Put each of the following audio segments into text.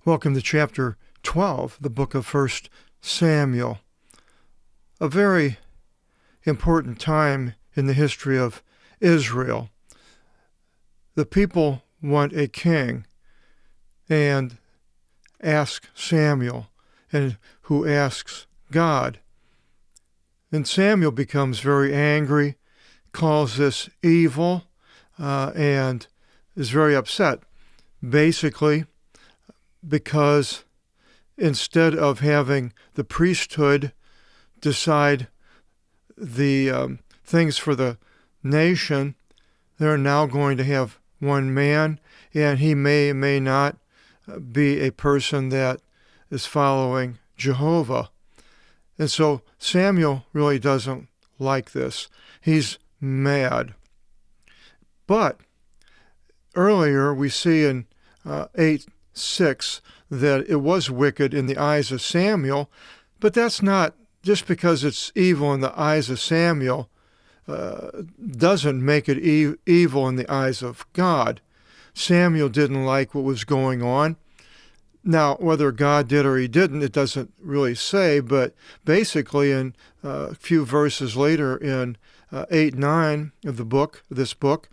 Welcome to chapter 12, the book of 1 Samuel. A very important time in the history of Israel. The people want a king and ask Samuel, and who asks God. And Samuel becomes very angry, calls this evil, and is very upset. Basically, because instead of having the priesthood decide the things for the nation, they're now going to have one man, and he may not be a person that is following Jehovah. And so Samuel really doesn't like this. He's mad. But earlier we see in 8:6 that it was wicked in the eyes of Samuel, but that's not, just because it's evil in the eyes of Samuel doesn't make it evil in the eyes of God. Samuel didn't like what was going on. Now, whether God did or he didn't, it doesn't really say, but basically in a few verses later in 8:9 of this book,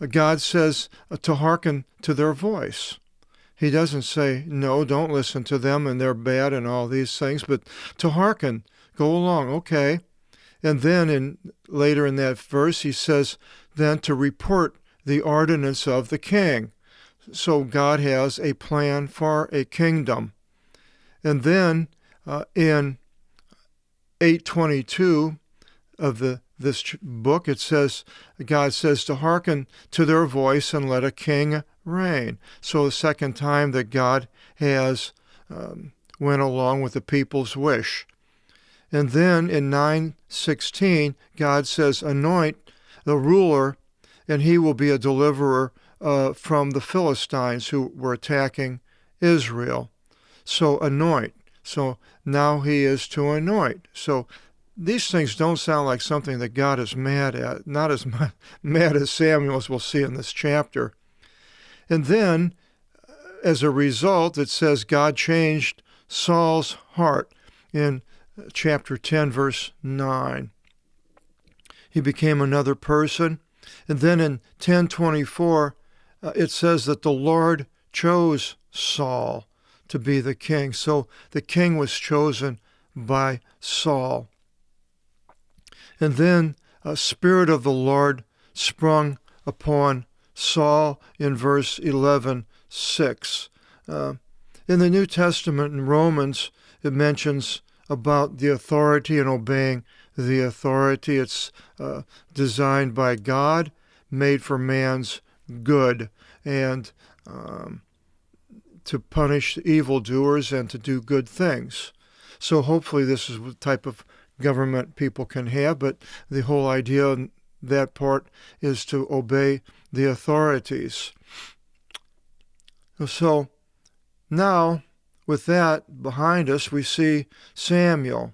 God says to hearken to their voice. He doesn't say, no, don't listen to them and they're bad and all these things, but to hearken, go along, okay. And then later in that verse, he says then to report the ordinance of the king. So God has a plan for a kingdom. And then in 8:22 of this book, it says, God says to hearken to their voice and let a king reign. So the second time that God has went along with the people's wish. And then in 9:16, God says, anoint the ruler, and he will be a deliverer from the Philistines who were attacking Israel. So anoint. So now he is to anoint. So these things don't sound like something that God is mad at, not as mad as Samuel, as we'll see in this chapter. And then, as a result, it says God changed Saul's heart in chapter 10, verse 9. He became another person. And then in 10:24, it says that the Lord chose Saul to be the king. So the king was chosen by Saul. And then a spirit of the Lord sprung upon Saul in verse 11:6. In the New Testament, in Romans, it mentions about the authority and obeying the authority. It's designed by God, made for man's good, and to punish evildoers and to do good things. So hopefully this is the type of government people can have, but the whole idea in that part is to obey the authorities. So now, with that behind us, we see Samuel,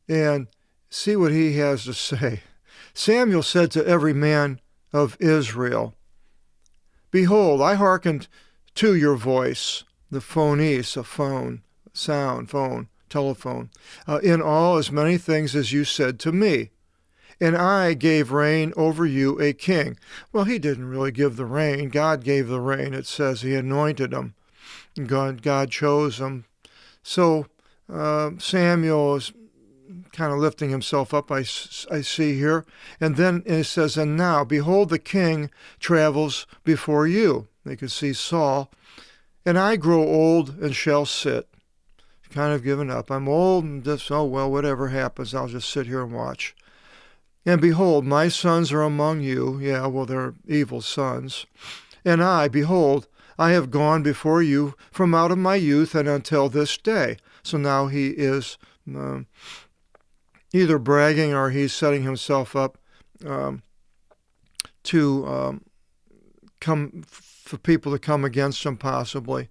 and see what he has to say. Samuel said to every man of Israel, behold, I hearkened to your voice, the phones, a phone, sound, phone, telephone, in all as many things as you said to me. And I gave reign over you a king. Well, he didn't really give the reign. God gave the reign. It says he anointed him. God chose him. So Samuel is kind of lifting himself up, I see here. And then it says, and now, behold, the king travels before you. They could see Saul. And I grow old and shall sit. Kind of given up. I'm old and just, oh, well, whatever happens, I'll just sit here and watch. And behold, my sons are among you. Yeah, well, they're evil sons. And I, behold, I have gone before you from out of my youth and until this day. So now he is either bragging or he's setting himself up to come for people to come against him possibly.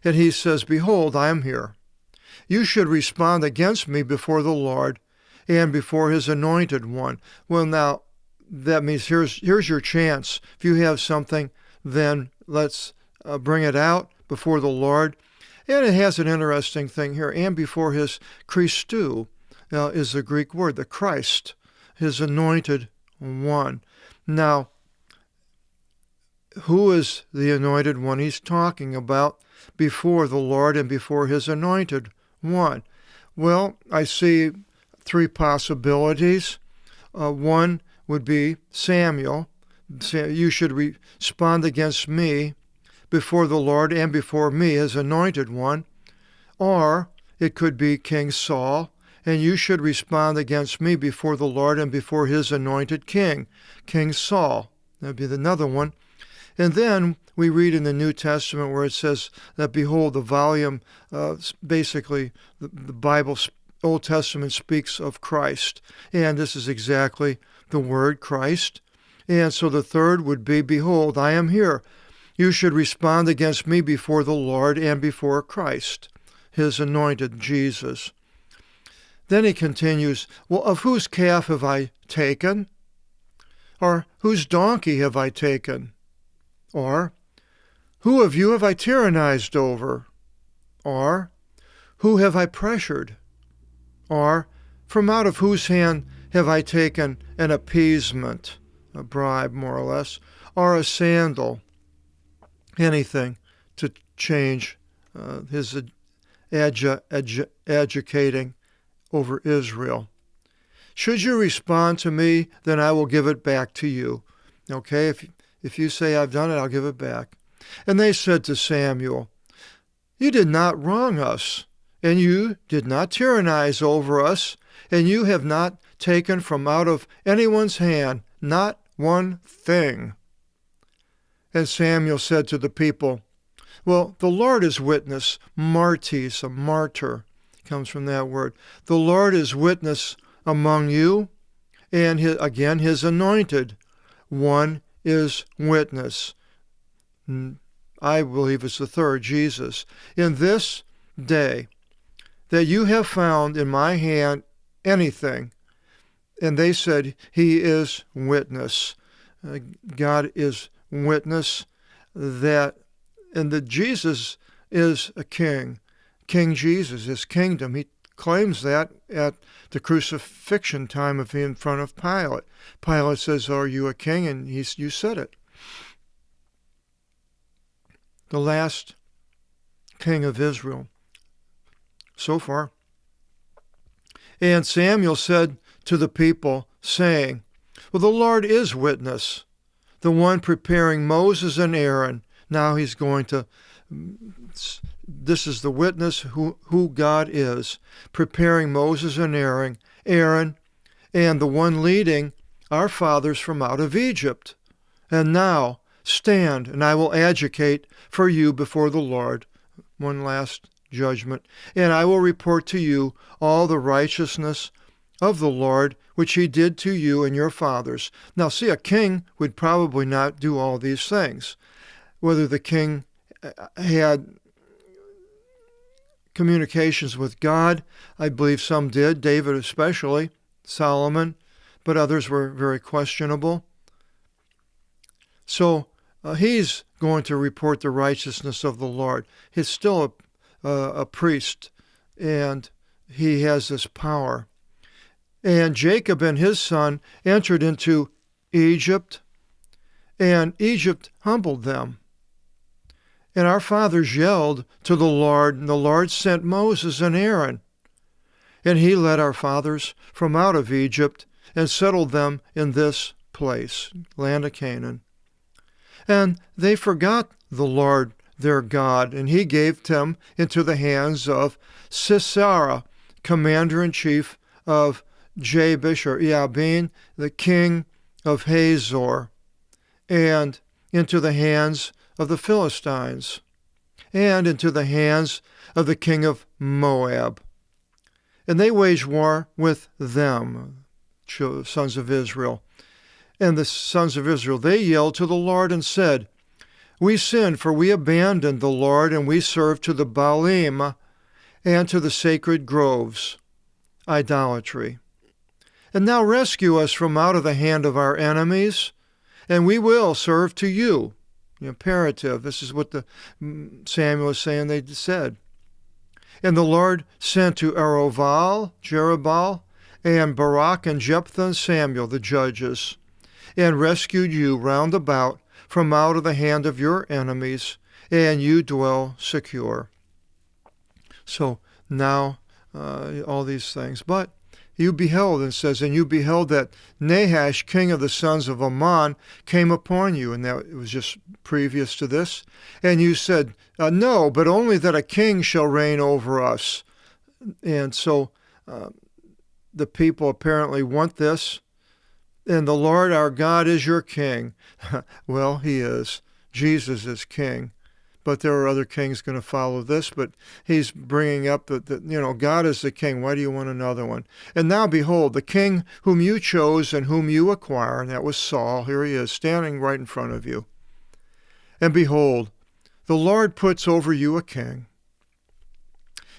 And he says, behold, I am here. You should respond against me before the Lord and before his anointed one. Well, now, that means here's your chance. If you have something, then let's bring it out before the Lord. And it has an interesting thing here. And before his Christou is the Greek word, the Christ, his anointed one. Now, who is the anointed one he's talking about before the Lord and before his anointed one? Well, I see three possibilities. One would be Samuel. You should respond against me before the Lord and before me, his anointed one. Or it could be King Saul, and you should respond against me before the Lord and before his anointed king, King Saul. That would be another one. And then we read in the New Testament where it says that, behold, the volume, basically the Bible, Old Testament speaks of Christ. And this is exactly the word Christ. And so the third would be, behold, I am here. You should respond against me before the Lord and before Christ, his anointed Jesus. Then he continues, well, of whose calf have I taken? Or whose donkey have I taken? Or who of you have I tyrannized over? Or who have I pressured? Or from out of whose hand have I taken an appeasement, a bribe more or less, or a sandal, anything to change his educating over Israel? Should you respond to me, then I will give it back to you. Okay, if you say I've done it, I'll give it back. And they said to Samuel, you did not wrong us, and you did not tyrannize over us, and you have not taken from out of anyone's hand not one thing. And Samuel said to the people, well, the Lord is witness, martis, a martyr, comes from that word. The Lord is witness among you, and his anointed one is witness. I believe it's the third, Jesus. In this day that you have found in my hand anything, and they said, he is witness. God is witness that, and that Jesus is a king. King Jesus, his kingdom. He claims that at the crucifixion time of him in front of Pilate. Pilate says, are you a king? And you said it. The last king of Israel so far. And Samuel said to the people, saying, well, the Lord is witness, the one preparing Moses and Aaron. Now he's going to, this is the witness who God is, preparing Moses and Aaron, and the one leading our fathers from out of Egypt. And now stand, and I will adjudicate for you before the Lord. One last judgment. And I will report to you all the righteousness of the Lord, which he did to you and your fathers. Now see, a king would probably not do all these things. Whether the king had communications with God, I believe some did, David especially, Solomon, but others were very questionable. So he's going to report the righteousness of the Lord. He's still a priest, and he has this power. And Jacob and his son entered into Egypt, and Egypt humbled them. And our fathers yelled to the Lord, and the Lord sent Moses and Aaron. And he led our fathers from out of Egypt and settled them in this place, land of Canaan. And they forgot the Lord their God, and he gave them into the hands of Sisera, commander-in-chief of Jabesh or Eabin, the king of Hazor, and into the hands of the Philistines, and into the hands of the king of Moab. And they waged war with them, sons of Israel. And the sons of Israel, they yelled to the Lord and said, we sinned, for we abandoned the Lord, and we served to the Baalim and to the sacred groves, idolatry. And now rescue us from out of the hand of our enemies, and we will serve to you. Imperative. This is what Samuel is saying they said. And the Lord sent to Jerubbaal, and Barak and Jephthah and Samuel, the judges, and rescued you round about from out of the hand of your enemies, and you dwell secure. So now all these things. But you beheld, it says, and you beheld that Nahash, king of the sons of Ammon, came upon you. And that it was just previous to this. And you said, no, but only that a king shall reign over us. And so the people apparently want this. And the Lord our God is your king. Well, he is. Jesus is king. But there are other kings going to follow this. But he's bringing up that, God is the king. Why do you want another one? And now, behold, the king whom you chose and whom you acquire, and that was Saul. Here he is, standing right in front of you. And behold, the Lord puts over you a king.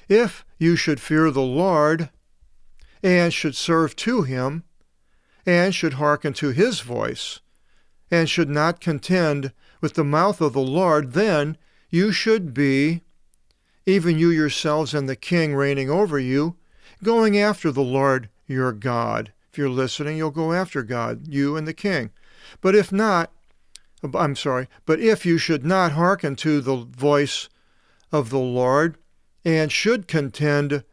If you should fear the Lord and should serve to him, and should hearken to his voice, and should not contend with the mouth of the Lord, then you should be, even you yourselves and the king reigning over you, going after the Lord your God. If you're listening, you'll go after God, you and the king. But if you should not hearken to the voice of the Lord, and should contend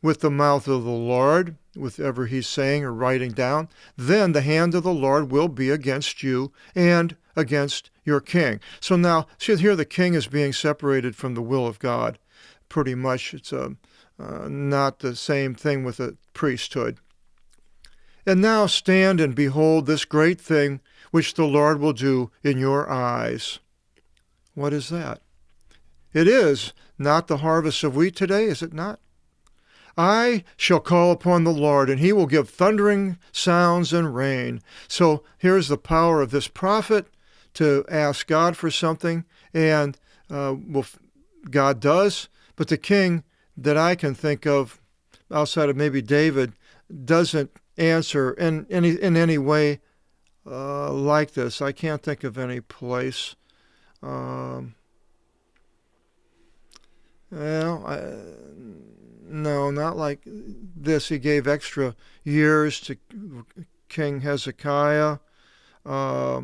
with the mouth of the Lord, whatever he's saying or writing down, then the hand of the Lord will be against you and against your king. So now, see here the king is being separated from the will of God. Pretty much it's not the same thing with the priesthood. And now stand and behold this great thing which the Lord will do in your eyes. What is that? It is not the harvest of wheat today, is it not? I shall call upon the Lord, and he will give thundering sounds and rain. So here's the power of this prophet to ask God for something, and God does. But the king that I can think of, outside of maybe David, doesn't answer in any way like this. I can't think of any place. No, not like this. He gave extra years to King Hezekiah. But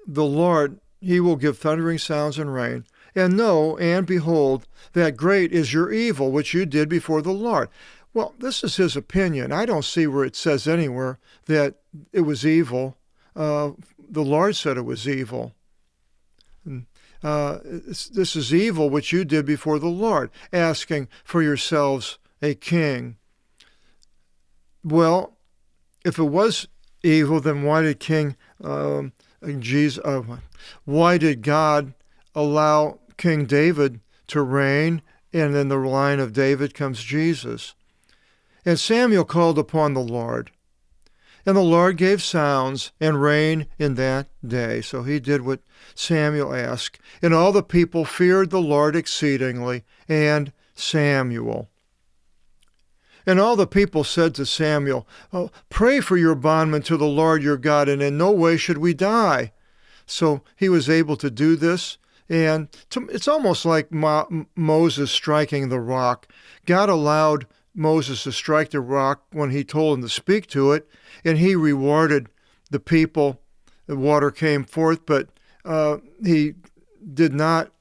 the Lord, he will give thundering sounds and rain. And know and behold that great is your evil which you did before the Lord. Well, this is his opinion. I don't see where it says anywhere that it was evil. The Lord said it was evil. This is evil which you did before the Lord, asking for yourselves a king. Well, if it was evil, then why did God allow King David to reign, and in the line of David comes Jesus? And Samuel called upon the Lord, and the Lord gave sounds and rain in that day. So he did what Samuel asked. And all the people feared the Lord exceedingly, and Samuel. And all the people said to Samuel, pray for your bondman to the Lord your God, and in no way should we die. So he was able to do this. And it's almost like Moses striking the rock. God allowed Moses to strike the rock when he told him to speak to it, and he rewarded the people. The water came forth, but he did not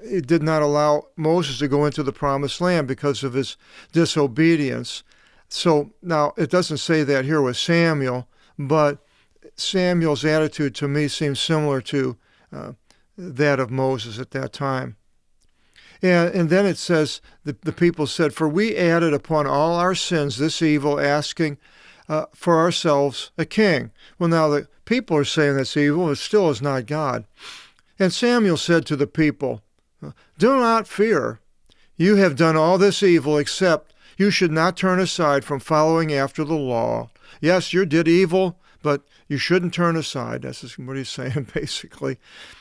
allow Moses to go into the promised land because of his disobedience. So now it doesn't say that here with Samuel, but Samuel's attitude to me seems similar to that of Moses at that time. And then it says, the people said, for we added upon all our sins this evil, asking for ourselves a king. Well, now the people are saying that's evil. It still is not God. And Samuel said to the people, do not fear. You have done all this evil, except you should not turn aside from following after the law. Yes, you did evil, but you shouldn't turn aside. That's what he's saying, basically.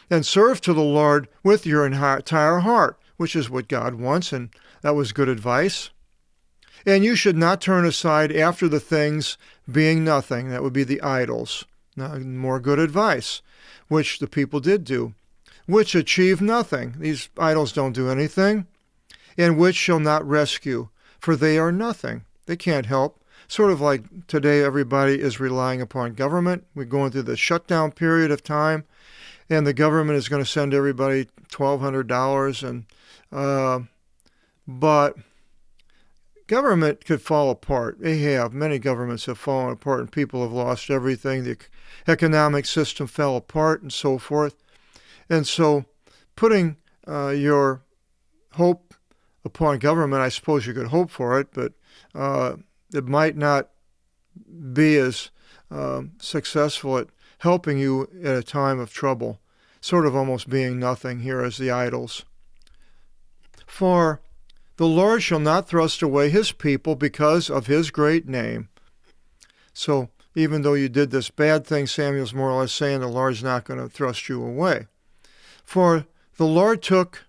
And serve to the Lord with your entire heart, which is what God wants, and that was good advice. And you should not turn aside after the things being nothing. That would be the idols. Now, more good advice, which the people did do. which achieve nothing. These idols don't do anything. And which shall not rescue, for they are nothing. They can't help. Sort of like today everybody is relying upon government. We're going through the shutdown period of time, and the government is going to send everybody $1,200. But government could fall apart. They have. Many governments have fallen apart, and people have lost everything. The economic system fell apart and so forth. And so putting your hope upon government, I suppose you could hope for it, but it might not be as successful at helping you at a time of trouble, sort of almost being nothing here as the idols. For the Lord shall not thrust away his people because of his great name. So even though you did this bad thing, Samuel's more or less saying the Lord's not going to thrust you away. For the Lord took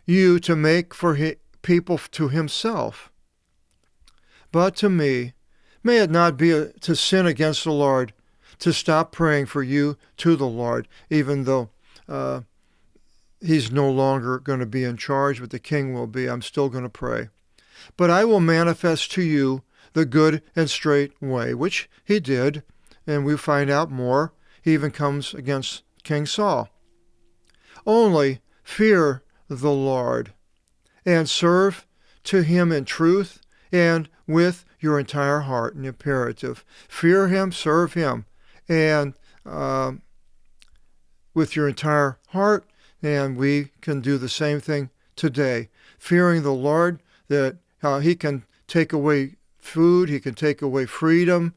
you to make for people to himself. But to me, may it not be to sin against the Lord, to stop praying for you to the Lord, even though he's no longer going to be in charge, but the king will be. I'm still going to pray. But I will manifest to you the good and straight way, which he did, and we find out more. He even comes against King Saul. Only fear the Lord, and serve to him in truth and with your entire heart. An imperative. Fear him, serve him, and with your entire heart. And we can do the same thing today. Fearing the Lord, that he can take away food, he can take away freedom,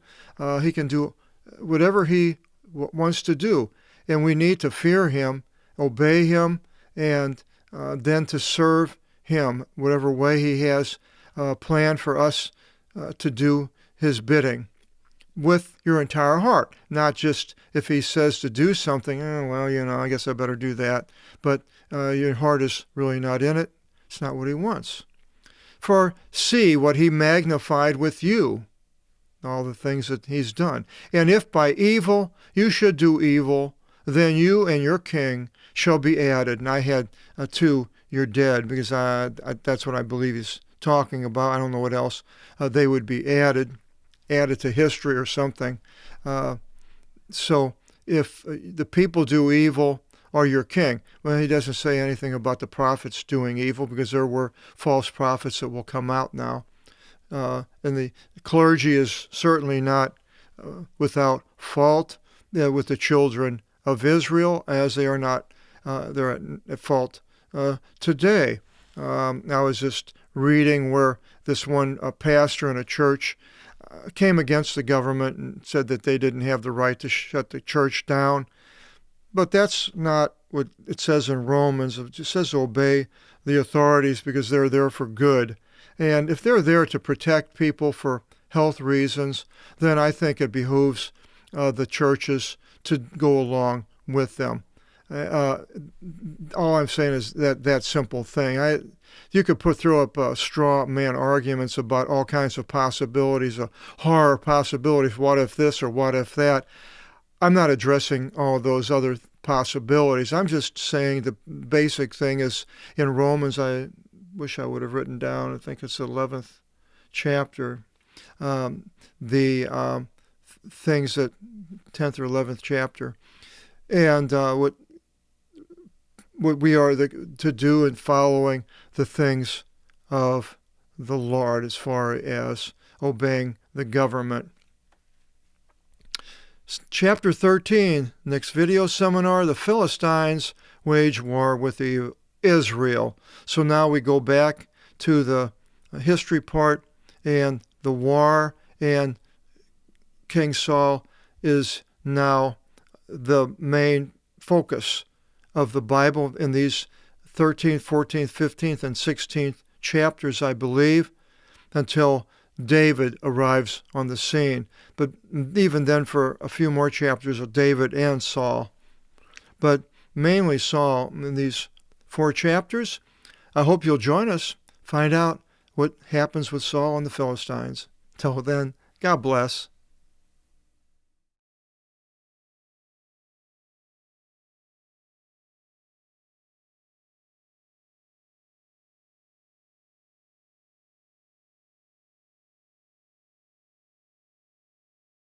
he can do whatever he wants to do. And we need to fear him, obey him, and then to serve him, whatever way he has planned for us to do his bidding, with your entire heart. Not just if he says to do something, I guess I better do that. But your heart is really not in it. It's not what he wants. For see what he magnified with you, all the things that he's done. And if by evil you should do evil, then you and your king shall be added. And I had two, you're dead, because that's what I believe he's talking about. I don't know what else. They would be added to history or something. So if the people do evil, or your king, well, he doesn't say anything about the prophets doing evil, because there were false prophets that will come out now. And the clergy is certainly not without fault with the children of Israel, as they are not they're at fault today. I was just reading where this one pastor in a church came against the government and said that they didn't have the right to shut the church down. But that's not what it says in Romans. It just says obey the authorities because they're there for good. And if they're there to protect people for health reasons, then I think it behooves the churches to go along with them. All I'm saying is that simple thing. You could throw up straw man arguments about all kinds of possibilities, horror possibilities, what if this or what if that. I'm not addressing all those other possibilities. I'm just saying the basic thing is in Romans, I wish I would have written down, I think it's the 11th chapter, the things that 10th or 11th chapter, and what we are to do in following the things of the Lord as far as obeying the government. Chapter 13, next video seminar, the Philistines wage war with Israel. So now we go back to the history part and the war, and King Saul is now the main focus of the Bible in these 13th, 14th, 15th, and 16th chapters, I believe, until David arrives on the scene. But even then for a few more chapters of David and Saul. But mainly Saul in these 4 chapters. I hope you'll join us, find out what happens with Saul and the Philistines. Till then, God bless.